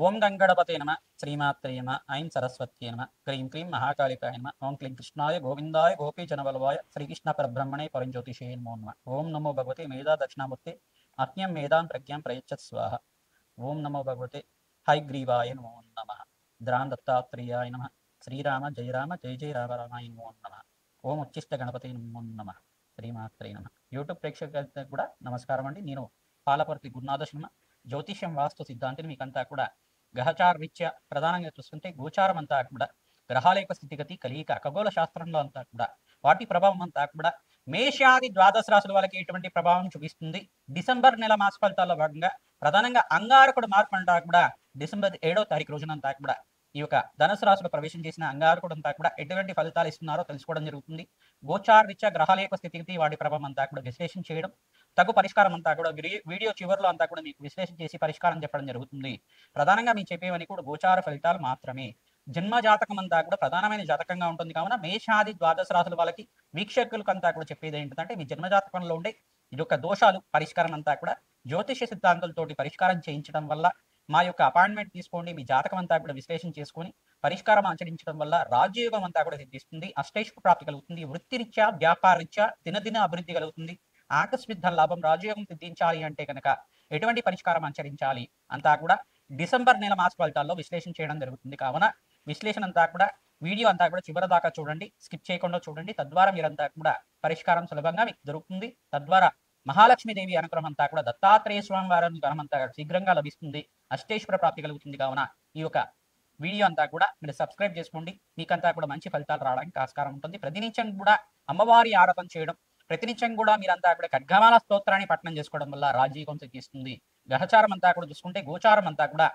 ఓం గంగణపతే నమ శ్రీమాత్రే నమ ఐం సరస్వత్యే నమ క్రీం క్రీం మహాకాళికాయ నమ ఓం క్లీం కృష్ణాయ గోవిందాయ గోపీజనవల్వాయ శ్రీకృష్ణ పరబ్రహ్మణే పరంజ్యోతిషే నమో నమ ఓం నమో భగవతే మేధా దక్షిణామూర్తే అజ్ఞం మేధాం ప్రజ్ఞాం ప్రయచ్చత్ స్వాహ ఓం నమో భగవతే హైగ్రీవాయ నమో నమ ద్రాం దత్తాత్రేయాయ నమ శ్రీరామ జయ రామ జయ జయ రామ రామాయ నమో నమ ఓం ఉచ్చిష్ట గణపతి నమో నమ శ్రీమాత్రే నమ యూట్యూబ్ ప్రేక్షకులకు కూడా నమస్కారం అండి. నేను పాలపర్తి గురునాథ శర్మ, జ్యోతిష్యం వాస్తు సిద్ధాంతిని మీకంతా కూడా గ్రహచార రీత్యా ప్రధానంగా చూస్తుంటే గోచారం అంతా కూడా గ్రహాల యొక్క స్థితిగతి కలియిక ఖగోళ శాస్త్రంలో అంతా కూడా వాటి ప్రభావం అంతా కూడా మేషాది ద్వాదశ రాశుల వాళ్ళకి ఎటువంటి ప్రభావం చూపిస్తుంది. డిసెంబర్ నెల మాస ఫలితాల్లో భాగంగా ప్రధానంగా అంగారకుడు మార్పు అంతా కూడా డిసెంబర్ 7వ తారీఖు రోజునంతా కూడా ఈ యొక్క ధనుసు రాశిలో ప్రవేశం చేసిన అంగారకుడు అంతా కూడా ఎటువంటి ఫలితాలు ఇస్తున్నారో తెలుసుకోవడం జరుగుతుంది. గోచార రీత్యా గ్రహాల యొక్క స్థితిగతి వాటి ప్రభావం అంతా కూడా విశ్లేషణ చేయడం, తగు పరిష్కారం అంతా కూడా వీడియో చివరిలో అంతా కూడా మీకు విశ్లేషణ చేసి పరిష్కారం చెప్పడం జరుగుతుంది. ప్రధానంగా మీకు చెప్పేవన్నీ కూడా గోచార ఫలితాలు మాత్రమే. జన్మ జాతకం అంతా కూడా ప్రధానమైన జాతకంగా ఉంటుంది కావున మేషాది ద్వాదశ రాశుల వాళ్ళకి వీక్షకులకు అంతా కూడా చెప్పేది ఏంటంటే మీ జన్మ జాతకంలో ఉండే ఇది యొక్క దోషాలు పరిష్కారం అంతా కూడా జ్యోతిష సిద్ధాంతాలతోటి పరిష్కారం చేయించడం వల్ల మా యొక్క అపాయింట్మెంట్ తీసుకోండి, మీ జాతకం అంతా కూడా విశ్లేషణ చేసుకొని పరిష్కారం ఆచరించడం వల్ల రాజ్యయోగం అంతా కూడా సిద్ధిస్తుంది, అష్టైశ్వ ప్రాప్తి కలుగుతుంది, వృత్తిరీత్యా వ్యాపారరీత్యా దినదిన అభివృద్ధి కలుగుతుంది, ఆకస్మిక ధన లాభం, రాజయోగం సిద్ధించాలి అంటే కనుక ఎటువంటి పరిష్కారం ఆచరించాలి అంతా కూడా డిసెంబర్ నెల మాస ఫలితాల్లో విశ్లేషణ చేయడం జరుగుతుంది. కావున విశ్లేషణ అంతా కూడా వీడియో అంతా కూడా చివరి దాకా చూడండి, స్కిప్ చేయకుండా చూడండి. తద్వారా మీరంతా కూడా పరిష్కారం సులభంగా మీకు దొరుకుతుంది. తద్వారా మహాలక్ష్మీదేవి అనుగ్రహం అంతా కూడా దత్తాత్రేయ స్వామి వారి అనుగ్రహం అంతా శీఘ్రంగా లభిస్తుంది, అష్టేశ్వర ప్రాప్తి కలుగుతుంది. కావున ఈ యొక్క వీడియో అంతా కూడా మీరు సబ్స్క్రైబ్ చేసుకోండి, మీకంతా కూడా మంచి ఫలితాలు రావడానికి ఆస్కారం ఉంటుంది. ప్రతినిత్యం కూడా అమ్మవారి ఆరాధన చేయడం, ప్రతినిత్యం కూడా మీరంతా కూడా ఖడ్గమాల స్తోత్రాన్ని పఠనం చేసుకోవడం వల్ల రాజయోగం సిద్ధిస్తుంది. గ్రహచారం అంతా కూడా చూసుకుంటే గోచారం అంతా కూడా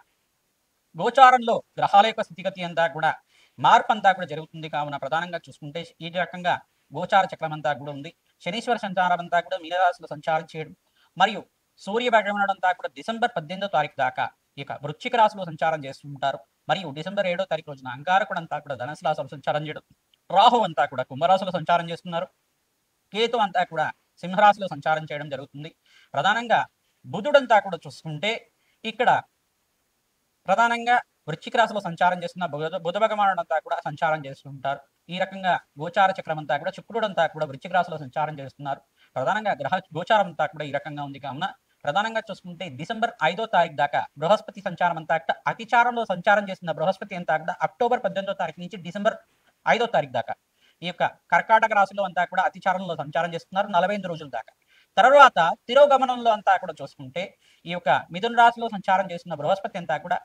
గోచారంలో గ్రహాల యొక్క స్థితిగతి అంతా కూడా మార్పు అంతా కూడా జరుగుతుంది. కావున ప్రధానంగా చూసుకుంటే ఈ రకంగా గోచార చక్రం అంతా కూడా ఉంది. శనీశ్వర సంచారం అంతా కూడా మీనరాశిలో సంచారం చేయడం మరియు సూర్య భగవానుడు అంతా కూడా డిసెంబర్ 18వ తారీఖు దాకా ఇక వృశ్చిక రాశిలో సంచారం చేస్తుంటారు. మరియు డిసెంబర్ 7వ తారీఖు రోజున అంగారకుడు అంతా కూడా ధనుసు రాశిలో సంచారం చేయడం, రాహు అంతా కూడా కుంభరాశిలో సంచారం చేస్తున్నారు, కేతు అంతా కూడా సింహరాశిలో సంచారం చేయడం జరుగుతుంది. ప్రధానంగా బుధుడంతా కూడా చూసుకుంటే ఇక్కడ ప్రధానంగా వృశ్చిక రాశిలో సంచారం చేస్తున్న బుధ భగవానుడు అంతా కూడా సంచారం చేస్తుంటారు. ఈ రకంగా గోచార చక్రం అంతా కూడా శుక్రుడు అంతా కూడా వృశ్చిక రాశిలో సంచారం చేస్తున్నారు. ప్రధానంగా గ్రహ గోచారం అంతా కూడా ఈ రకంగా ఉంది. కావున ప్రధానంగా చూసుకుంటే డిసెంబర్ 5వ తారీఖు దాకా బృహస్పతి సంచారం అంతా కూడా అతిచారంలో సంచారం చేస్తున్న బృహస్పతి అంతా కూడా అక్టోబర్ 18వ తారీఖు నుంచి డిసెంబర్ 5వ తారీఖు దాకా ఈ యొక్క కర్కాటక రాశిలో అంతా కూడా అతిచారంలో సంచారం చేస్తున్నారు 45 రోజుల దాకా. తర్వాత తిరోగమనంలో అంతా కూడా చూసుకుంటే ఈ యొక్క మిథున రాశిలో సంచారం చేస్తున్న బృహస్పతి అంతా కూడా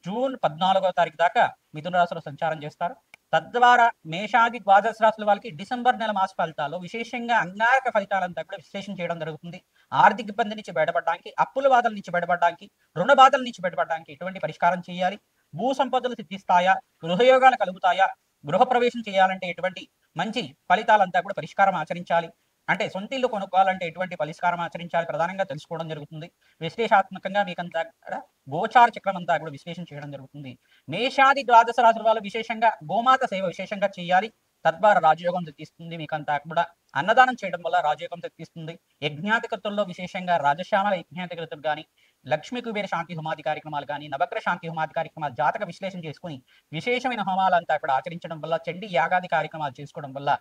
జూన్ 14వ తారీఖు దాకా మిథున రాశిలో సంచారం చేస్తారు. తద్వారా మేషాది ద్వాదశ రాశుల వాళ్ళకి డిసెంబర్ నెల మాస ఫలితాల్లో విశేషంగా అంగారక ఫలితాలంతా కూడా విశ్లేషణ చేయడం జరుగుతుంది. ఆర్థిక ఇబ్బంది నుంచి బయటపడడానికి, అప్పుల బాధల నుంచి బయటపడడానికి, రుణ బాధల నుంచి బయటపడడానికి ఎటువంటి పరిష్కారం చేయాలి, భూ సంపదలు సిద్ధిస్తాయా, గృహయోగాలు కలుగుతాయా, గృహ ప్రవేశం చేయాలంటే ఎటువంటి మంచి ఫలితాలంతా కూడా పరిష్కారం ఆచరించాలి, అంటే సొంత ఇల్లు కొనుక్కోవాలంటే ఎటువంటి పరిష్కారం ఆచరించాలి ప్రధానంగా తెలుసుకోవడం జరుగుతుంది. విశ్లేషాత్మకంగా మీకంతా కూడా గోచార చక్రం అంతా కూడా విశ్లేషణ చేయడం జరుగుతుంది. మేషాది ద్వాదశ రాశుల వాళ్ళు విశేషంగా గోమాత సేవ విశేషంగా చేయాలి, తద్వారా రాజయోగం తెప్పిస్తుంది. మీకంతా కూడా అన్నదానం చేయడం వల్ల రాజయోగం తెప్పిస్తుంది. యజ్ఞాధికృతుల్లో విశేషంగా రాజశ్యామల యజ్ఞాధికృతులు కానీ, లక్ష్మీ కుబేర శాంతి హోమాది కార్యక్రమాలు కానీ, నవగ్రహ శాంతి హోమాది కార్యక్రమాలు జాతక విశ్లేషణ చేసుకుని విశేషమైన హోమాలంతా కూడా ఆచరించడం వల్ల, చండీ యాగాది కార్యక్రమాలు చేసుకోవడం వల్ల,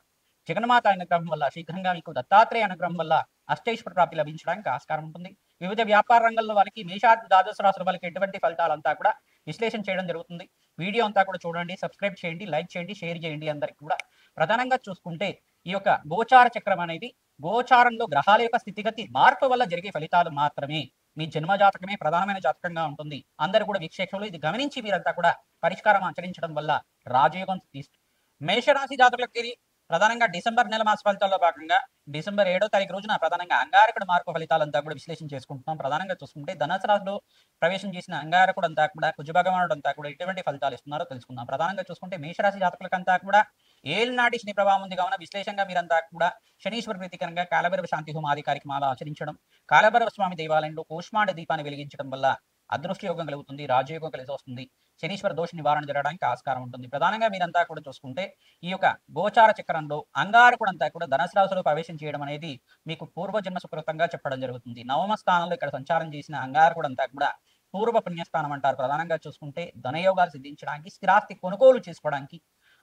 జగన్మాత అనుగ్రహం వల్ల, శీఘ్రంగా మీకు దత్తాత్రేయ అనుగ్రహం వల్ల అష్టైశ్వర ప్రాప్తి లభించడానికి ఆస్కారం ఉంటుంది. వివిధ వ్యాపార రంగంలో వాళ్ళకి మేషాది ద్వాదశ రాశుల వాళ్ళకి ఎటువంటి ఫలితాలంతా కూడా విశ్లేషణ చేయడం జరుగుతుంది. వీడియో అంతా కూడా చూడండి, సబ్స్క్రైబ్ చేయండి, లైక్ చేయండి, షేర్ చేయండి అందరికి కూడా. ప్రధానంగా చూసుకుంటే ఈ యొక్క గోచార చక్రం అనేది గోచారంలో గ్రహాల యొక్క స్థితిగతి మార్పు వల్ల జరిగే ఫలితాలు మాత్రమే. మీ జన్మ జాతకమే ప్రధానమైన జాతకంగా ఉంటుంది. అందరూ కూడా వీక్షకులు ఇది గమనించి మీరంతా కూడా పరిష్కారం ఆచరించడం వల్ల రాజయోగం తీస్తుంది. మేషరాశి జాతకులకి ప్రధానంగా డిసెంబర్ నెల మాస ఫలితాల్లో భాగంగా డిసెంబర్ 7వ తారీఖు రోజున ప్రధానంగా అంగారకుడు మార్పు ఫలితాలంతా కూడా విశ్లేషణ చేసుకుంటున్నాం. ప్రధానంగా చూసుకుంటే ధనుసు రాశిలో ప్రవేశం చేసిన అంగారకుడు అంతా కూడా కుజభగవానుడు అంతా కూడా ఎటువంటి ఫలితాలు ఇస్తున్నారో తెలుసుకుందాం. ప్రధానంగా చూసుకుంటే మేషరాశి జాతకులకంతా కూడా ఏళ్ళనాటి శని ప్రభావం ఉంది. కావున విశ్లేషంగా మీరంతా కూడా శనీశ్వర ప్రీతికరంగా కాలభైరవ శాంతి హోమాది కార్యక్రమాలు ఆచరించడం, కాలభైరవ స్వామి దేవాలయంలో కూష్మాండ దీపాన్ని వెలిగించడం వల్ల అదృష్ట యోగం కలుగుతుంది, రాజయోగం కలిసి వస్తుంది, శనీశ్వర దోష నివారణ జరగడానికి ఆస్కారం ఉంటుంది. ప్రధానంగా మీరంతా కూడా చూసుకుంటే ఈ యొక్క గోచార చక్రంలో అంగారకుడు అంతా కూడా ధనుసు రాశిలో ప్రవేశం చేయడం అనేది మీకు పూర్వజన్మ సుకృతంగా చెప్పడం జరుగుతుంది. నవమ స్థానంలో ఇక్కడ సంచారం చేసిన అంగారకుడు అంతా కూడా పూర్వ పుణ్యస్థానం అంటారు. ప్రధానంగా చూసుకుంటే ధనయోగాలు సిద్ధించడానికి, స్థిరాస్తి కొనుగోలు చేసుకోవడానికి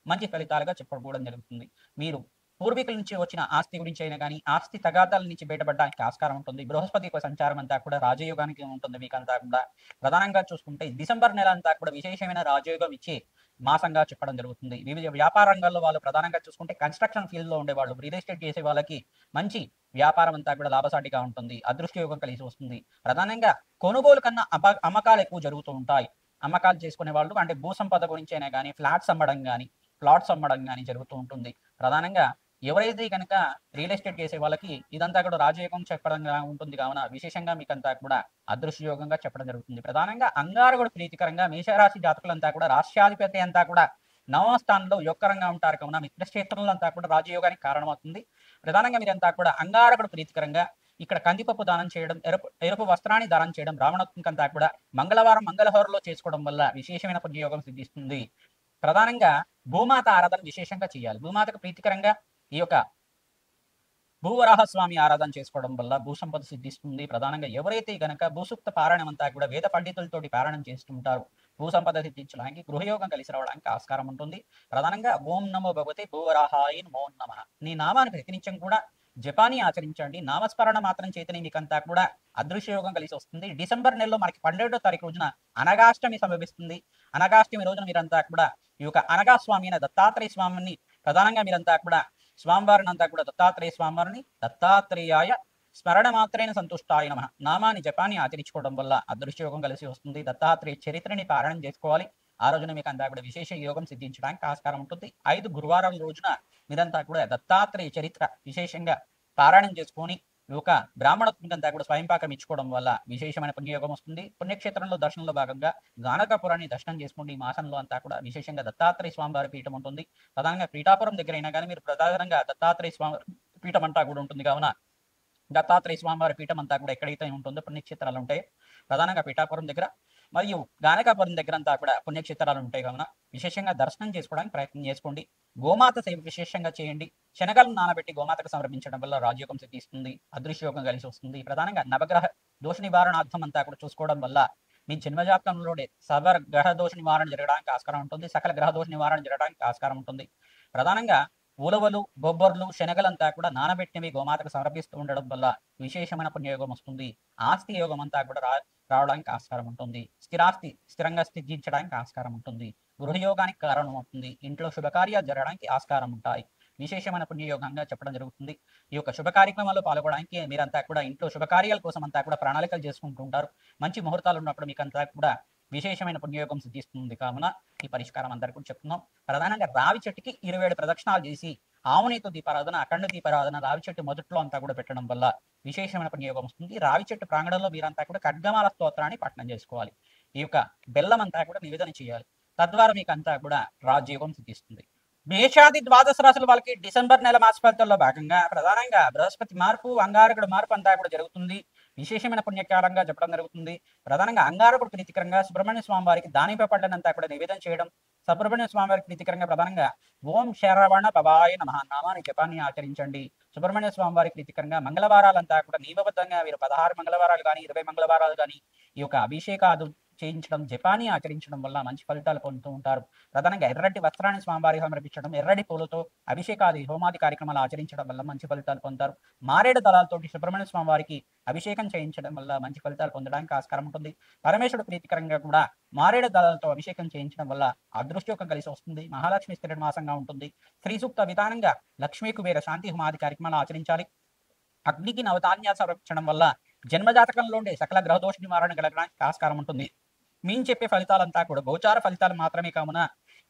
మంచి ఫలితాలుగా చెప్పుకోవడం జరుగుతుంది. మీరు పూర్వీకుల నుంచి వచ్చిన ఆస్తి గురించి అయినా కానీ, ఆస్తి తగాదాల నుంచి బయటపడడానికి ఆస్కారం ఉంటుంది. బృహస్పతి యొక్క సంచారం అంతా కూడా రాజయోగానికి ఉంటుంది మీకంతా కూడా. ప్రధానంగా చూసుకుంటే డిసెంబర్ నెల అంతా కూడా విశేషమైన రాజయోగం ఇచ్చే మాసంగా చెప్పడం జరుగుతుంది. వివిధ వ్యాపార రంగాల్లో వాళ్ళు ప్రధానంగా చూసుకుంటే కన్స్ట్రక్షన్ ఫీల్డ్‌లో ఉండేవాళ్ళు, రియల్ ఎస్టేట్ చేసే వాళ్ళకి మంచి వ్యాపారం అంతా కూడా లాభసాటిగా ఉంటుంది. అదృష్ట యోగం కలిసి వస్తుంది. ప్రధానంగా కొనుగోలు కన్నా అమ్మకాలు ఎక్కువ జరుగుతూ ఉంటాయి. అమ్మకాలు చేసుకునే వాళ్ళు అంటే భూ సంపద గురించి అయినా గానీ, ఫ్లాట్స్ అమ్మడం గానీ, ప్లాట్స్ అమ్మడం గానీ జరుగుతూ ఉంటుంది. ప్రధానంగా ఎవరైతే కనుక రియల్ ఎస్టేట్ చేసే వాళ్ళకి ఇదంతా కూడా రాజయోగం చెప్పడం ఉంటుంది కావున విశేషంగా మీకంతా కూడా అదృష్ట యోగంగా చెప్పడం జరుగుతుంది. ప్రధానంగా అంగారకుడు ప్రీతికరంగా మేషరాశి జాతకులంతా కూడా రాష్ట్రాధిపతి అంతా కూడా నవమ స్థానంలో యోగకరంగా ఉంటారు కావున మిత్రక్షేత్రంలో అంతా కూడా రాజయోగానికి కారణమవుతుంది. ప్రధానంగా మీరంతా కూడా అంగారకుడు ప్రీతికరంగా ఇక్కడ కందిపప్పు దానం చేయడం, ఎరుపు వస్త్రాన్ని దానం చేయడం, బ్రాహ్మణత్వంకంతా కూడా మంగళవారం మంగళహోరలో చేసుకోవడం వల్ల విశేషమైన పుణ్యయోగం సిద్ధిస్తుంది. ప్రధానంగా భూమాత ఆరాధన విశేషంగా చేయాలి. భూమాతకు ప్రీతికరంగా ఈ యొక్క భూవరాహస్వామి ఆరాధన చేసుకోవడం వల్ల భూ సంపద సిద్ధిస్తుంది. ప్రధానంగా ఎవరైతే గనక భూసూక్త పారాయణం అంతా కూడా వేద పండితులతోటి పారాయణం చేస్తుంటారు, భూ సంపద సిద్ధించడానికి, గృహయోగం కలిసి రావడానికి ఆస్కారం ఉంటుంది. ప్రధానంగా ఓం నమో భగవతే భూవరాహాయ నమో నమః నీ నామాన్ని ప్రతినిత్యం కూడా జపాన్ని ఆచరించండి. నామస్మరణ మాత్రం చేతనే మీకంతా కూడా అదృశ్యయోగం కలిసి వస్తుంది. డిసెంబర్ నెలలో మనకి 12వ తారీఖు రోజున అనగాష్టమి సంభవిస్తుంది. అనగాష్టమి రోజున మీరంతా కూడా ఈ యొక్క అనగా స్వామి అయిన దత్తాత్రేయ స్వామిని ప్రధానంగా మీరంతా కూడా స్వామివారిని అంతా కూడా దత్తాత్రేయ స్వామివారిని దత్తాత్రేయాయ స్మరణ మాత్రేన సంతుష్టాయ నమః నామాన్ని జపాన్ని ఆచరించుకోవడం వల్ల అదృష్టయోగం కలిసి వస్తుంది. దత్తాత్రేయ చరిత్రని పారాయణం చేసుకోవాలి. ఆ రోజున మీకు అంతా కూడా విశేష యోగం సిద్ధించడానికి ఆస్కారం ఉంటుంది. 5 గురువారం రోజున మీరంతా కూడా దత్తాత్రేయ చరిత్ర విశేషంగా పారాయణం చేసుకొని ఈ యొక్క బ్రాహ్మణత్వంకంతా కూడా స్వయంపాకం ఇచ్చుకోవడం వల్ల విశేషమైన పుణ్యయోగం వస్తుంది. పుణ్యక్షేత్రంలో దర్శనంలో భాగంగా గానకాపురాన్ని దర్శనం చేసుకోండి. ఈ మాసంలో అంతా కూడా విశేషంగా దత్తాత్రేయ స్వామివారి పీఠం ఉంటుంది. ప్రధానంగా పీఠాపురం దగ్గర అయినా కానీ మీరు ప్రధానంగా దత్తాత్రేయ స్వామి పీఠం అంతా కూడా ఉంటుంది కావున దత్తాత్రేయ స్వామివారి పీఠం అంతా కూడా ఎక్కడైతే ఉంటుందో పుణ్యక్షేత్రాలు ఉంటాయి. ప్రధానంగా పీఠాపురం దగ్గర మరియు గానకాపురం దగ్గర అంతా కూడా పుణ్యక్షేత్రాలు ఉంటాయి కావున విశేషంగా దర్శనం చేసుకోవడానికి ప్రయత్నం చేసుకోండి. గోమాత సేవ విశేషంగా చేయండి. శనగలను నానబెట్టి గోమాతకు సమర్పించడం వల్ల రాజయోగం సిద్ధిస్తుంది. అదృశ్యయోగం కలిసి వస్తుంది. ప్రధానంగా నవగ్రహ దోష నివారణార్థం అంతా కూడా చూసుకోవడం వల్ల మీ జన్మజాతకంలోనే సర్వ గ్రహ దోష నివారణ జరగడానికి ఆస్కారం ఉంటుంది. సకల గ్రహ దోష నివారణ జరగడానికి ఆస్కారం ఉంటుంది. ప్రధానంగా ఉలవలు, బొబ్బర్లు, శనగలంతా కూడా నానబెట్టినవి గోమాతకు సమర్పిస్తూ ఉండడం వల్ల విశేషమైన పుణ్యయోగం వస్తుంది. ఆస్తి యోగం అంతా కూడా రావడానికి ఆస్కారం ఉంటుంది. స్థిరాస్తి స్థిరంగా స్థితించడానికి ఆస్కారం ఉంటుంది. గృహయోగానికి కారణం అవుతుంది. ఇంట్లో శుభకార్యాలు జరగడానికి ఆస్కారం ఉంటాయి. విశేషమైన పుణ్యయోగంగా చెప్పడం జరుగుతుంది. ఈ యొక్క శుభ కార్యక్రమాల్లో పాల్గొనడానికి మీరంతా కూడా ఇంట్లో శుభకార్యాల కోసం అంతా కూడా ప్రణాళికలు చేసుకుంటూ ఉంటారు. మంచి ముహూర్తాలు ఉన్నప్పుడు మీకంతా కూడా విశేషమైన పుణ్యయోగం సిద్ధిస్తుంది కావున ఈ పరిష్కారం అందరికీ కూడా చెప్తున్నాం. ప్రధానంగా రావి చెట్టుకి 27 ప్రదక్షిణాలు చేసి ఆవునేతో దీపారాధన, అఖండ దీపారాధన రావి చెట్టు మొదట్లో అంతా కూడా పెట్టడం వల్ల విశేషమైన పుణ్యయోగం వస్తుంది. రావి చెట్టు ప్రాంగణంలో మీరంతా కూడా ఖడ్గమాల స్తోత్రాన్ని పఠనం చేసుకోవాలి. ఈ యొక్క బెల్లం అంతా కూడా నివేదన చేయాలి. తద్వారా మీకు అంతా కూడా రాజయోగం సిద్ధిస్తుంది. మేషాది ద్వాదశ రాశుల వాళ్ళకి డిసెంబర్ నెల మాస ఫలితాల్లో భాగంగా ప్రధానంగా బృహస్పతి మార్పు, అంగారకుడు మార్పు అంతా కూడా జరుగుతుంది. విశేషమైన పుణ్యకాలంగా చెప్పడం జరుగుతుంది. ప్రధానంగా అంగారకుడు ప్రీతికరంగా సుబ్రహ్మణ్య స్వామి వారికి దానిపై పడ్డనంతా కూడా నివేదన చేయడం, సుబ్రహ్మణ్య స్వామి వారికి ప్రీతికరంగా ప్రధానంగా ఓం శరవణ భవాయ నమః నామాన్ని జపాన్ని ఆచరించండి. సుబ్రహ్మణ్య స్వామి వారికి ప్రీతికరంగా మంగళవారాలంతా కూడా నియమబద్ధంగా మీరు 16 మంగళవారాలు కానీ 20 మంగళవారాలు కానీ ఈ యొక్క అభిషేకాలు చేయించడం, జపాన్ని ఆచరించడం వల్ల మంచి ఫలితాలు పొందుతూ ఉంటారు. ప్రధానంగా ఎర్రటి వస్త్రాన్ని స్వామివారికి సమర్పించడం, ఎర్రటి పూలతో అభిషేకాది హోమాది కార్యక్రమాలు ఆచరించడం వల్ల మంచి ఫలితాలు పొందుతారు. మారేడు దళాలతోటి సుబ్రహ్మణ్య స్వామి వారికి అభిషేకం చేయించడం వల్ల మంచి ఫలితాలు పొందడానికి ఆస్కారం ఉంటుంది. పరమేశ్వరుడు ప్రీతికరంగా కూడా మారేడు దళాలతో అభిషేకం చేయించడం వల్ల అదృష్టయోగం కలిసి వస్తుంది. మహాలక్ష్మి స్థిర మాసంగా ఉంటుంది. శ్రీ సూక్త విధానంగా లక్ష్మీ కుబేర శాంతి హోమాది కార్యక్రమాలు ఆచరించాలి. అగ్నికి నవధాన్యాలు సమర్పించడం వల్ల జన్మజాతకంలో ఉండే సకల గ్రహదోష నివారణ కలగడానికి ఆస్కారం ఉంటుంది. మేము చెప్పే ఫలితాలంతా కూడా గోచార ఫలితాలు మాత్రమే కావున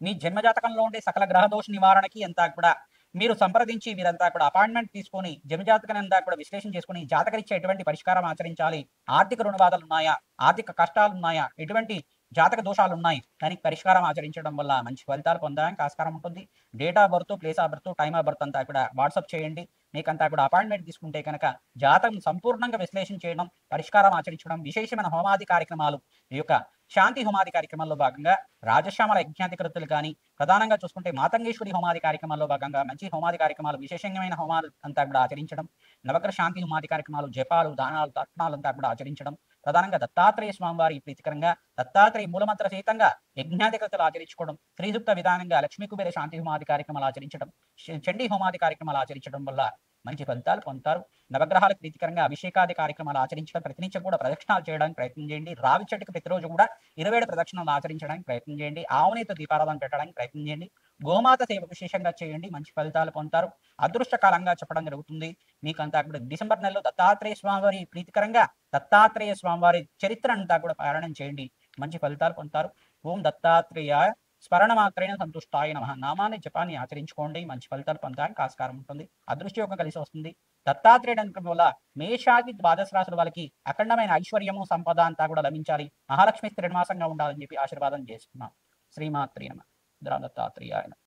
మీ జన్మజాతకంలో ఉండే సకల గ్రహదోష నివారణకి అంతా కూడా మీరు సంప్రదించి మీరంతా కూడా అపాయింట్మెంట్ తీసుకొని జన్మజాతకాన్ని అంతా కూడా విశ్లేషణ చేసుకుని జాతకరీత్యా ఎటువంటి పరిష్కారం ఆచరించాలి, ఆర్థిక రుణబాధలు ఉన్నాయా, ఆర్థిక కష్టాలు ఉన్నాయా, ఎటువంటి జాతక దోషాలు ఉన్నాయి, దానికి పరిష్కారం ఆచరించడం వల్ల మంచి ఫలితాలు పొందడానికి ఆస్కారం ఉంటుంది. Date of birth, place of birth, time of birth అంతా కూడా వాట్సాప్ చేయండి. మీకంతా కూడా అపాయింట్మెంట్ తీసుకుంటే కనుక జాతకం సంపూర్ణంగా విశ్లేషణ చేయడం, పరిష్కారం ఆచరించడం, విశేషమైన హోమాది కార్యక్రమాలు ఈ యొక్క శాంతి హోమాది కార్యక్రమాల్లో భాగంగా రాజశ్యామల యజ్ఞాధికృతులు కానీ ప్రధానంగా చూసుకుంటే మాతంగేశ్వరి హోమాది కార్యక్రమాల్లో భాగంగా మంచి హోమాది కార్యక్రమాలు, విశేషమైన హోమాలు అంతా కూడా ఆచరించడం, నవగ్రహ శాంతి హోమాది కార్యక్రమాలు, జపాలు, దానాలు, తర్పణాలు అంతా కూడా ఆచరించడం, ప్రధానంగా దత్తాత్రేయ స్వామివారి ప్రీతికరంగా దత్తాత్రేయ మూలమంత్ర సహితంగా యజ్ఞాధికతలు ఆచరించుకోవడం, శ్రీసూక్త విధానంగా లక్ష్మీ కుబేర శాంతి హోమాది కార్యక్రమాలు ఆచరించడం, చండీ హోమాది కార్యక్రమాలు ఆచరించడం వల్ల మంచి ఫలితాలు పొందుతారు. నవగ్రహాలకు ప్రీతికరంగా అభిషేకాది కార్యక్రమాలు ఆచరించడం, ప్రతినిత్యం కూడా ప్రదక్షిణాలు చేయడానికి ప్రయత్నం చేయండి. రావి చెట్టుకు ప్రతిరోజు కూడా 27 ప్రదక్షిణాలు ఆచరించడానికి ప్రయత్నం చేయండి. ఆవునేతో దీపారాధన పెట్టడానికి ప్రయత్నం చేయండి. గోమాత సేవ విశేషంగా చేయండి, మంచి ఫలితాలు పొందుతారు. అదృష్టకాలంగా చెప్పడం జరుగుతుంది. మీకంతా కూడా డిసెంబర్ నెలలో దత్తాత్రేయ స్వామివారి ప్రీతికరంగా దత్తాత్రేయ స్వామివారి చరిత్ర అంతా కూడా పారాయణం చేయండి, మంచి ఫలితాలు పొందుతారు. ఓం దత్తాత్రేయ స్మరణ మాత్రైన సంతుష్టాయ నమః నామాన్ని జపాన్ని ఆచరించుకోండి, మంచి ఫలితాలు పొందడానికి ఆస్కారం ఉంటుంది. అదృష్టయోగం కలిసి వస్తుంది. దత్తాత్రేయుడు అనుకోవడం వల్ల మేషాది ద్వాదశ రాశుల వాళ్ళకి అఖండమైన ఐశ్వర్యము సంపద అంతా కూడా లభించాలి, మహాలక్ష్మి శ్రీనివాసంగా ఉండాలని చెప్పి ఆశీర్వాదం చేస్తున్నాం. శ్రీమాత్రే నమః. దత్తాత్రేయాయ నమః.